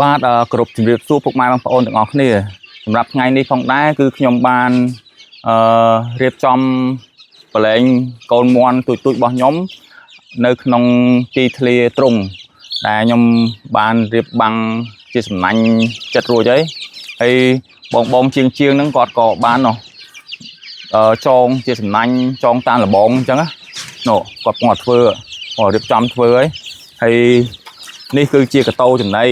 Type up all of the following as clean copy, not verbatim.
បាទគ្រប់ជំរាបសួរពុកម៉ែបងប្អូនទាំងអស់គ្នាសម្រាប់ថ្ងៃនេះផងដែរគឺខ្ញុំបានរៀបចំប្រឡែងកូនមាន់ទូចរបស់ខ្ញុំនៅក្នុងទីធ្លាទ្រុងដែលខ្ញុំបានរៀបបាំងជាសំណាញ់ចិត្តរួចហើយបងជាងហ្នឹងគាត់ក៏បានចងជាសំណាញ់ចងតាមលបងអញ្ចឹងណាគាត់គាត់ធ្វើរៀបចំធ្វើហើយនេះគឺជាកតោចំណី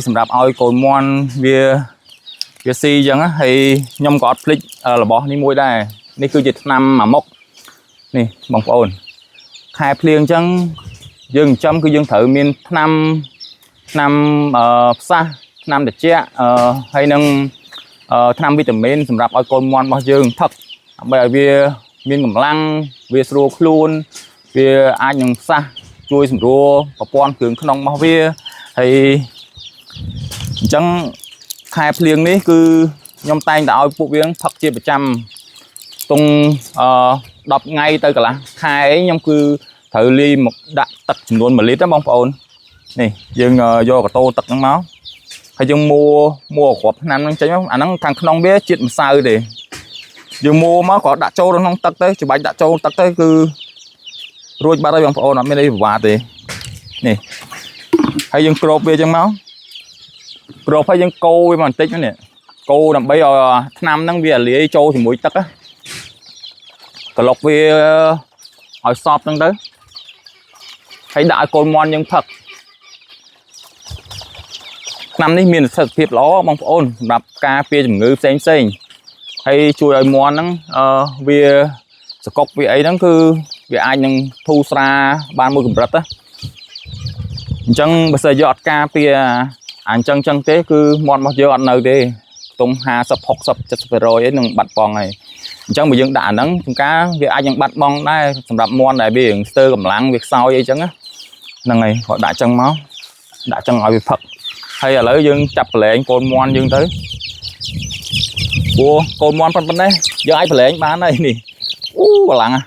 សម្រាប់ឲ្យកូនមាន់វាស៊ីអញ្ចឹងហើយខ្ញុំក៏អត់ភ្លេចរបស់នេះមួយដែរនេះគឺជាថ្នាំអាម៉ុកនេះបងប្អូនខែភ្លៀងអញ្ចឹងយើងចិញ្ចឹមគឺយើងត្រូវមានថ្នាំផ្សះថ្នាំត្រជាក់ហើយនឹងថ្នាំវីតាមីនសម្រាប់ឲ្យកូនមាន់របស់យើងផឹកដើម្បីឲ្យវាមានកម្លាំងវាស្រួលខ្លួនវាអាចនឹងផ្សះជួយសម្រួលប្រព័ន្ធគ្រឿងក្នុងរបស់វាហើយអញ្ចឹងខែភ្លៀងនេះគឺខ្ញុំតែងតែឲ្យពួកវាផឹកជាប្រចាំតុង10ថ្ងៃទៅកន្លះខែខ្ញុំគឺត្រូវលាយមកដាក់ទឹកចំនួន1លីត្របងប្អូននេះយើងយកកតោទឹកហ្នឹងមកហើយយើងមួគ្រាប់ថ្នាំហ្នឹងចេញមកអាហ្នឹងខាងក្នុងវាជាតិម្សៅទេយើងមួមកក៏ដាក់ចូលក្នុងទឹកទៅច្បាច់ដាក់ចូលទឹកទៅគឺរួចបាត់ហើយបងប្អូនអត់មានអីពិបាកទេនេះហើយយើងគ្របវាអញ្ចឹងមកគ្របហើយយើងកូរវាបន្តិចនេះកូរដើម្បីឲ្យថ្នាំហ្នឹងវាលាយចូលជាមួយទឹកក្លុកវាឲ្យសប់ហ្នឹងទៅហើយដាក់ឲ្យកូនមាន់យើងផឹកថ្នាំនេះមានប្រសិទ្ធភាពល្អបងប្អូនសម្រាប់ការពារជំងឺផ្សេងហើយជួយឲ្យមាន់ហ្នឹងវាសកុកវាអីហ្នឹងគឺវាអាចនឹងធូរស្រាលបានមួយកម្រិតអញ្ចឹងបើសិនយកអត់ការពារអញ្ចឹងទេគឺមាន់របស់យើងអត់នៅទេខ្ទង់50 60 70%ឯនឹងបាត់បង់ហើយអញ្ចឹងបើយើងដាក់អាហ្នឹងជួនកាលវាអាចនឹងបាត់បង់ដែរសម្រាប់មាន់ដែលវាស្ទើរកម្លាំងវាខ្សោយអីចឹងហ្នឹងហើយគាត់ដាក់ចឹងមកដាក់ចឹងឲ្យវាផឹកហើយឥឡូវយើងចាប់ប្រឡែងកូនមាន់យើងទៅព្រោះកូនមាន់ប៉ុណ្ណេះយើងអាចប្រឡែងបានហើយនេះកម្លាំងណា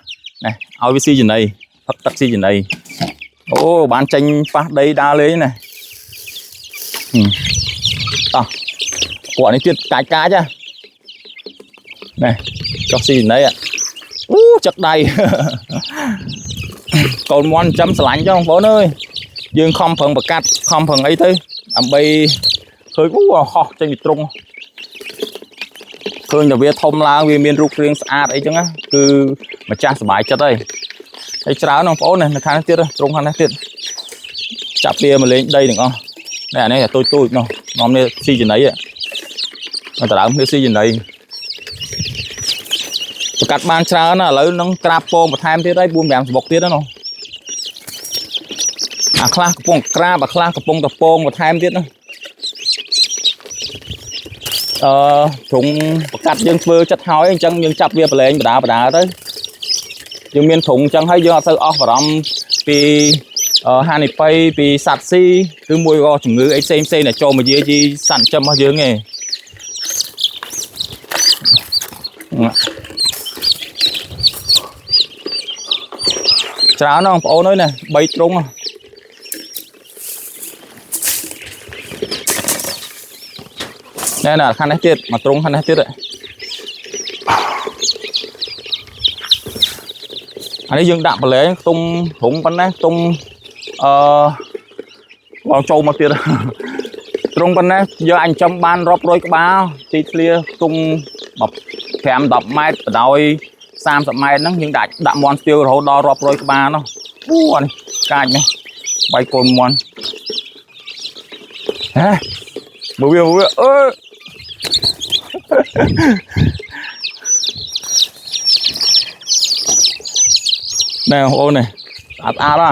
ឲ្យវាស៊ីចំណីផឹកទឹកស៊ីចំណីបានចេញប៉ះដីដើរលេងណាតោះពួកនេះទៀតកាចនេះចុះស៊ីចំណីចឹកដៃកូនមាន់ចាំស្រឡាញ់ចឹងបងប្អូនអើយយើងខំប្រឹងប្រកាត់ខំប្រឹងអីទៅដើម្បីឃើញហោះចេញពីទ្រុងឃើញតែវាធំឡើងវាមានរូបរាងស្អាតអីចឹងគឺម្ចាស់សុបាយចិត្តហើយច្រើនបងប្អូននៅខាងនេះទៀតទ្រុងខាងនេះទៀតចាប់វាមកលេងដីទាំងអស់នេះអានេះទូចនោះនាំនេះស៊ីចំណីទៅដើមនេះស៊ីចំណីប្រកាត់បានច្រើនឥឡូវនឹងក្រាបពងបន្ថែមទៀតហើយ 4-5 ស្បុកទៀតណាអាខ្លះកំពុងក្រាបអាខ្លះកំពុងតពងបន្ថែមទៀតណាទ្រុងប្រកាត់យើងធ្វើចិត្តហើយអញ្ចឹងយើងចាប់វាប្រឡែងបដាទៅយើងមានទ្រុងអញ្ចឹងហើយយើងអត់ទៅអស់បារម្ភពីហានិភ័យពីសត្វស៊ីឬមួយក៏ជំងឺអីផ្សេងដែលចូលមកយាយសត្វចិញ្ចឹមរបស់យើងទេច្រើនណាស់បងប្អូនអើយណា3ទ្រុងណាខាងនេះទៀតមកទ្រុងខាងនេះទៀតអានេះយើងដាក់ប្រឡែងខ្ទង់ទ្រុងប៉ុណ្ណេះខ្ទង់បងចូលមកទៀតទ្រុងប៉ុណ្ណេះយើងអាចចំបានរាប់រយក្បាលទីធ្លាខ្ទង់5-10 ម៉ែត្របដោយ30 ម៉ែត្រហ្នឹងយើងដាក់មាន់ស្ទាវរហូតដល់រាប់រយក្បាលនោះនេះកាចនេះបាយកូនមាន់មើលវាណែបងប្អូននេះស្អាត